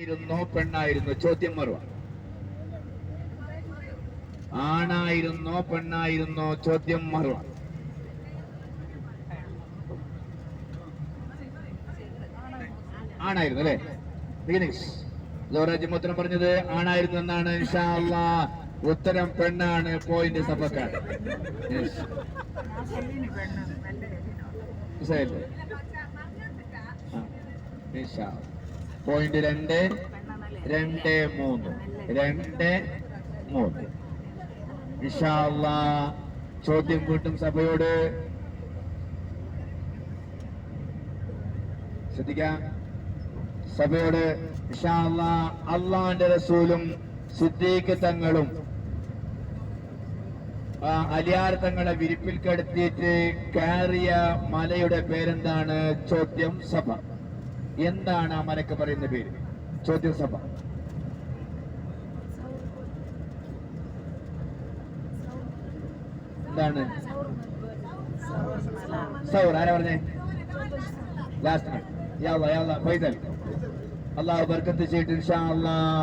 ആയിരുന്നോ പെണ്ണായിരുന്നോ? ചോദ്യം മറുപ. ആണായിരുന്നോ പെണ്ണായിരുന്നോ? ചോദ്യം മറുപ. ആണായിരുന്നു അല്ലേ? ഫീനിക്സ് ഉത്തരം പറഞ്ഞത് ആണായിരുന്നു എന്നാണ്. ഇൻഷാ അല്ലാഹ് ഉത്തരം പെണ്ണാണ്. പോയിന്റ് സഫക്കാണ്. പോയിന്റ് 2-2-3 ഇൻഷാ അല്ലാഹ്. ചോദ്യം വീട്ടും സഭയോട് ശ്രദ്ധിക്കാം. സഭയോട് ഇൻഷാ അല്ലാഹ്. അള്ളാന്റെ റസൂലും സിദ്ദീഖ് തങ്ങളും അലിയാർ തങ്ങളെ വിരിപ്പിൽ കടത്തിയിട്ട് കയറിയ മലയുടെ പേരെന്താണ്? ചോദ്യം സഭ. എന്താണ് ആ മലക്ക് പറയുന്ന പേര്? ചോദ്യം സഭ. എന്താണ്? സൗർ. ആരാ പറഞ്ഞേ? ലാസ്റ്റ് ഫൈസൽ. അള്ളാഹു ബർക്കത്ത് ചെയ്തിട്ട് ഇൻഷാ അല്ലാഹ്.